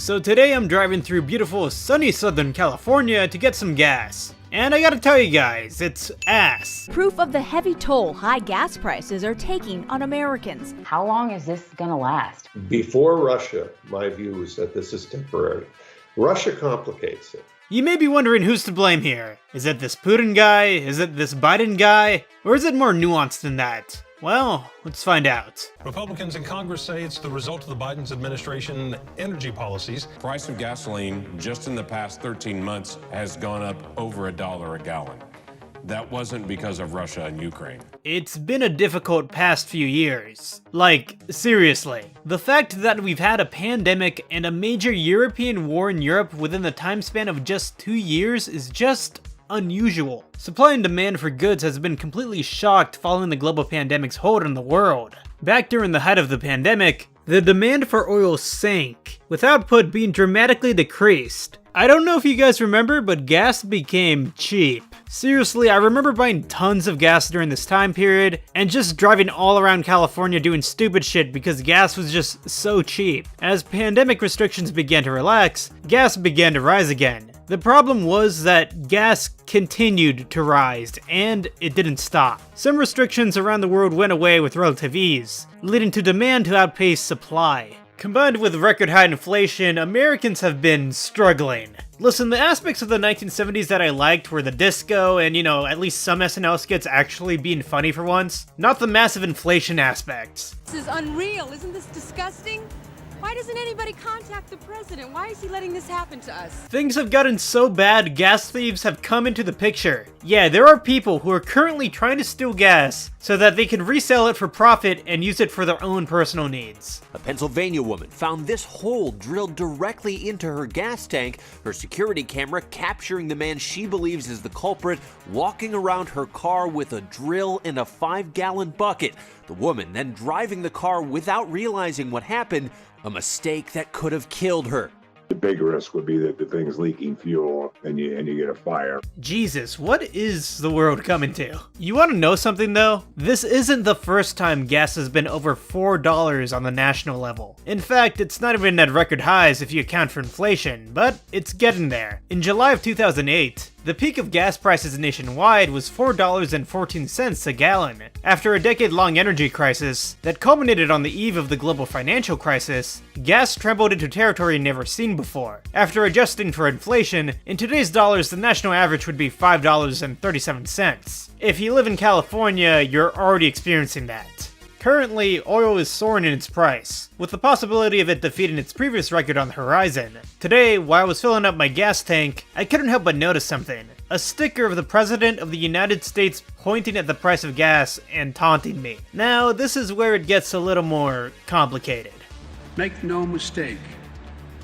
So today I'm driving through beautiful sunny Southern California to get some gas. And I gotta tell you guys, it's ass. Proof of the heavy toll high gas prices are taking on Americans. How long is this gonna last? Before Russia, my view is that this is temporary. Russia complicates it. You may be wondering who's to blame here. Is it this Putin guy? Is it this Biden guy? Or is it more nuanced than that? Well, let's find out. Republicans in Congress say it's the result of the Biden administration energy policies. Price of gasoline just in the past 13 months has gone up over $1 a gallon. That wasn't because of Russia and Ukraine. It's been a difficult past few years. Like, seriously. The fact that we've had a pandemic and a major European war in Europe within the time span of just 2 years is just unusual. Supply and demand for goods has been completely shocked following the global pandemic's hold on the world. Back during the height of the pandemic, the demand for oil sank, with output being dramatically decreased. I don't know if you guys remember, but gas became cheap. Seriously, I remember buying tons of gas during this time period, and just driving all around California doing stupid shit because gas was just so cheap. As pandemic restrictions began to relax, gas began to rise again. The problem was that gas continued to rise, and it didn't stop. Some restrictions around the world went away with relative ease, leading to demand to outpace supply. Combined with record high inflation, Americans have been struggling. Listen, the aspects of the 1970s that I liked were the disco and, at least some SNL skits actually being funny for once. Not the massive inflation aspects. This is unreal. Isn't this disgusting? Why doesn't anybody contact the president? Why is he letting this happen to us? Things have gotten so bad, gas thieves have come into the picture. Yeah, there are people who are currently trying to steal gas so that they can resell it for profit and use it for their own personal needs. A Pennsylvania woman found this hole drilled directly into her gas tank, her security camera capturing the man she believes is the culprit walking around her car with a drill and a 5-gallon bucket. The woman then driving the car without realizing what happened, a mistake that could have killed her. The big risk would be that the thing's leaking fuel and you get a fire. Jesus, what is the world coming to? You want to know something though? This isn't the first time gas has been over $4 on the national level. In fact, it's not even at record highs if you account for inflation, but it's getting there. In July of 2008, the peak of gas prices nationwide was $4.14 a gallon. After a decade-long energy crisis that culminated on the eve of the global financial crisis, gas trembled into territory never seen before. After adjusting for inflation, in today's dollars the national average would be $5.37. If you live in California, you're already experiencing that. Currently, oil is soaring in its price, with the possibility of it defeating its previous record on the horizon. Today, while I was filling up my gas tank, I couldn't help but notice something. A sticker of the President of the United States pointing at the price of gas and taunting me. Now, this is where it gets a little more complicated. Make no mistake,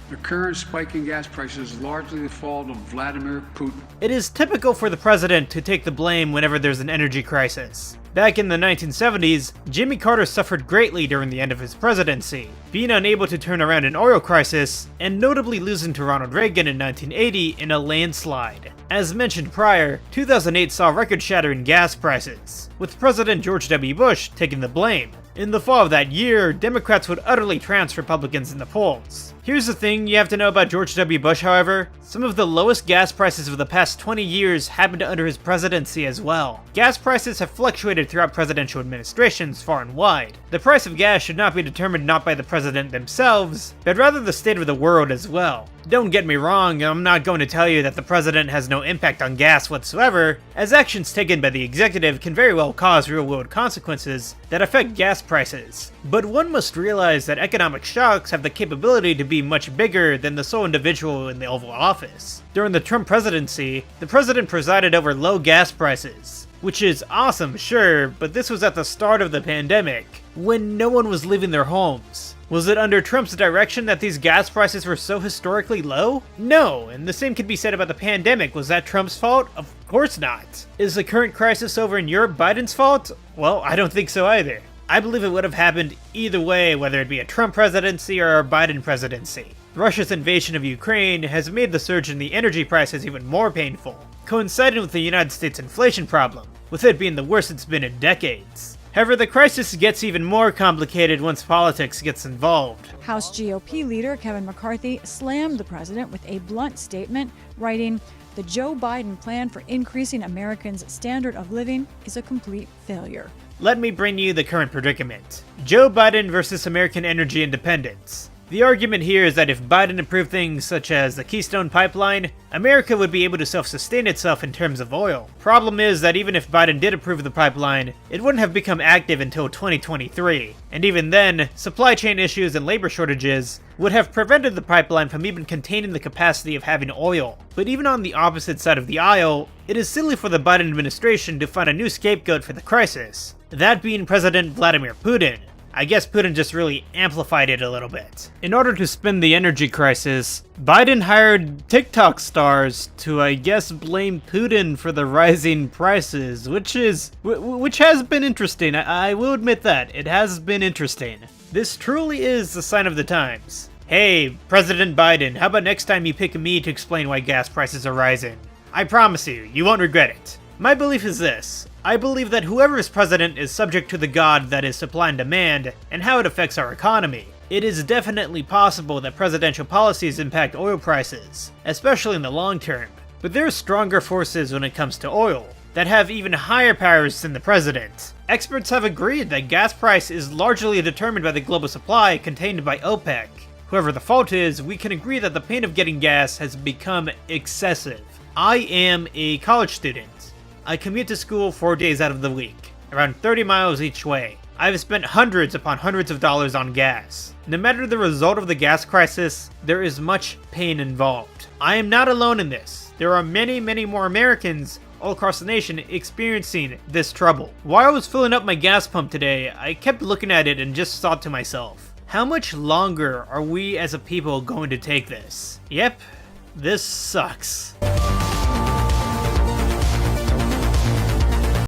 the current spike in gas prices is largely the fault of Vladimir Putin. It is typical for the president to take the blame whenever there's an energy crisis. Back in the 1970s, Jimmy Carter suffered greatly during the end of his presidency, being unable to turn around an oil crisis, and notably losing to Ronald Reagan in 1980 in a landslide. As mentioned prior, 2008 saw record-shattering gas prices, with President George W. Bush taking the blame. In the fall of that year, Democrats would utterly trounce Republicans in the polls. Here's the thing you have to know about George W. Bush, however. Some of the lowest gas prices of the past 20 years happened under his presidency as well. Gas prices have fluctuated throughout presidential administrations far and wide. The price of gas should not be determined not by the president themselves, but rather the state of the world as well. Don't get me wrong, I'm not going to tell you that the president has no impact on gas whatsoever, as actions taken by the executive can very well cause real-world consequences that affect gas prices. But one must realize that economic shocks have the capability to be much bigger than the sole individual in the Oval Office. During the Trump presidency, the president presided over low gas prices, which is awesome, sure, but this was at the start of the pandemic, when no one was leaving their homes. Was it under Trump's direction that these gas prices were so historically low? No, and the same could be said about the pandemic. Was that Trump's fault? Of course not. Is the current crisis over in Europe Biden's fault? Well, I don't think so either. I believe it would have happened either way, whether it be a Trump presidency or a Biden presidency. Russia's invasion of Ukraine has made the surge in the energy prices even more painful, coinciding with the United States inflation problem, with it being the worst it's been in decades. However, the crisis gets even more complicated once politics gets involved. House GOP leader Kevin McCarthy slammed the president with a blunt statement, writing, "The Joe Biden plan for increasing Americans' standard of living is a complete failure." Let me bring you the current predicament. Joe Biden versus American energy independence. The argument here is that if Biden approved things such as the Keystone Pipeline, America would be able to self-sustain itself in terms of oil. Problem is that even if Biden did approve the pipeline, it wouldn't have become active until 2023. And even then, supply chain issues and labor shortages would have prevented the pipeline from even containing the capacity of having oil. But even on the opposite side of the aisle, it is silly for the Biden administration to find a new scapegoat for the crisis. That being President Vladimir Putin. I guess Putin just really amplified it a little bit. In order to spin the energy crisis, Biden hired TikTok stars to, I guess, blame Putin for the rising prices, which has been interesting. I will admit that. It has been interesting. This truly is the sign of the times. Hey, President Biden, how about next time you pick me to explain why gas prices are rising? I promise you won't regret it. My belief is this. I believe that whoever is president is subject to the god that is supply and demand, and how it affects our economy. It is definitely possible that presidential policies impact oil prices, especially in the long term, but there are stronger forces when it comes to oil, that have even higher powers than the president. Experts have agreed that gas price is largely determined by the global supply contained by OPEC. Whoever the fault is, we can agree that the pain of getting gas has become excessive. I am a college student. I commute to school 4 days out of the week, around 30 miles each way. I've spent hundreds upon hundreds of dollars on gas. No matter the result of the gas crisis, there is much pain involved. I am not alone in this. There are many, many more Americans all across the nation experiencing this trouble. While I was filling up my gas pump today, I kept looking at it and just thought to myself, how much longer are we as a people going to take this? Yep, this sucks.